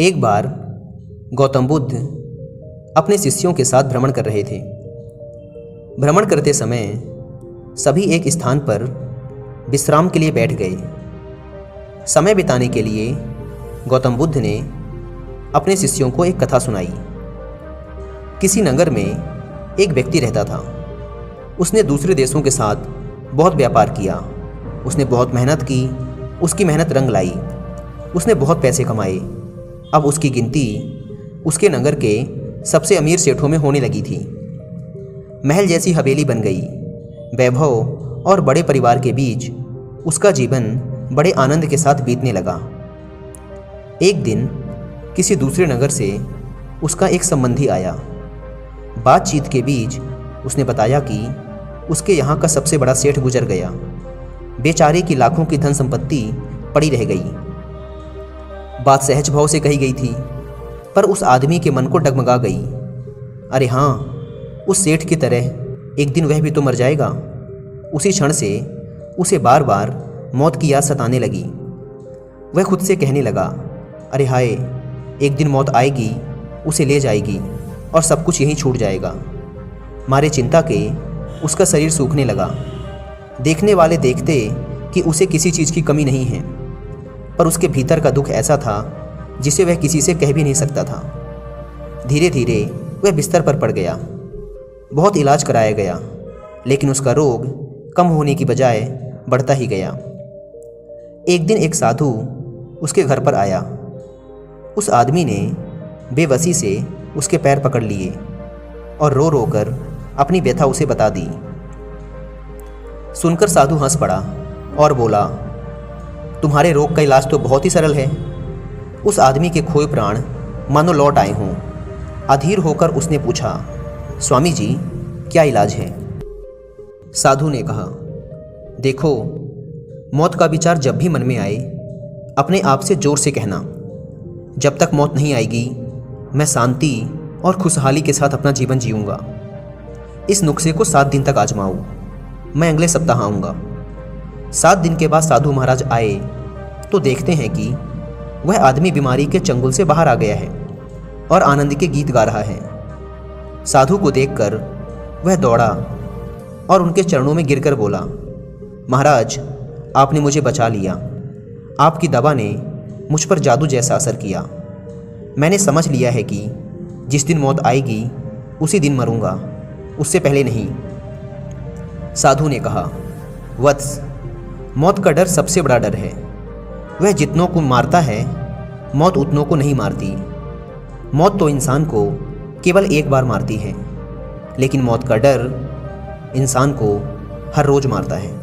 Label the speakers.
Speaker 1: एक बार गौतम बुद्ध अपने शिष्यों के साथ भ्रमण कर रहे थे। भ्रमण करते समय सभी एक स्थान पर विश्राम के लिए बैठ गए। समय बिताने के लिए गौतम बुद्ध ने अपने शिष्यों को एक कथा सुनाई। किसी नगर में एक व्यक्ति रहता था। उसने दूसरे देशों के साथ बहुत व्यापार किया। उसने बहुत मेहनत की। उसकी मेहनत रंग लाई। उसने बहुत पैसे कमाए। अब उसकी गिनती उसके नगर के सबसे अमीर सेठों में होने लगी थी। महल जैसी हवेली बन गई। वैभव और बड़े परिवार के बीच उसका जीवन बड़े आनंद के साथ बीतने लगा। एक दिन किसी दूसरे नगर से उसका एक संबंधी आया। बातचीत के बीच उसने बताया कि उसके यहाँ का सबसे बड़ा सेठ गुजर गया। बेचारे की लाखों की धन संपत्ति पड़ी रह गई। बात सहज भाव से कही गई थी, पर उस आदमी के मन को डगमगा गई। अरे हाँ, उस सेठ की तरह एक दिन वह भी तो मर जाएगा। उसी क्षण से उसे बार बार मौत की याद सताने लगी। वह खुद से कहने लगा, अरे हाय, एक दिन मौत आएगी, उसे ले जाएगी और सब कुछ यहीं छूट जाएगा। मारे चिंता के उसका शरीर सूखने लगा। देखने वाले देखते कि उसे किसी चीज़ की कमी नहीं है, पर उसके भीतर का दुख ऐसा था जिसे वह किसी से कह भी नहीं सकता था। धीरे धीरे वह बिस्तर पर पड़ गया। बहुत इलाज कराया गया, लेकिन उसका रोग कम होने की बजाय बढ़ता ही गया। एक दिन एक साधु उसके घर पर आया। उस आदमी ने बेबसी से उसके पैर पकड़ लिए और रो रो कर अपनी व्यथा उसे बता दी। सुनकर साधु हंस पड़ा और बोला, तुम्हारे रोग का इलाज तो बहुत ही सरल है। उस आदमी के खोए प्राण मानो लौट आए हों। अधीर होकर उसने पूछा, स्वामी जी, क्या इलाज है? साधु ने कहा, देखो, मौत का विचार जब भी मन में आए, अपने आप से जोर से कहना, जब तक मौत नहीं आएगी मैं शांति और खुशहाली के साथ अपना जीवन जीऊँगा। इस नुस्खे को 7 दिन तक आजमाओ। मैं अगले सप्ताह आऊँगा। 7 दिन के बाद साधु महाराज आए तो देखते हैं कि वह आदमी बीमारी के चंगुल से बाहर आ गया है और आनंद के गीत गा रहा है। साधु को देखकर वह दौड़ा और उनके चरणों में गिरकर बोला, महाराज, आपने मुझे बचा लिया। आपकी दवा ने मुझ पर जादू जैसा असर किया। मैंने समझ लिया है कि जिस दिन मौत आएगी उसी दिन मरूंगा, उससे पहले नहीं। साधु ने कहा, वत्स, मौत का डर सबसे बड़ा डर है। वह जितनों को मारता है, मौत उतनों को नहीं मारती। मौत तो इंसान को केवल एक बार मारती है, लेकिन मौत का डर इंसान को हर रोज़ मारता है।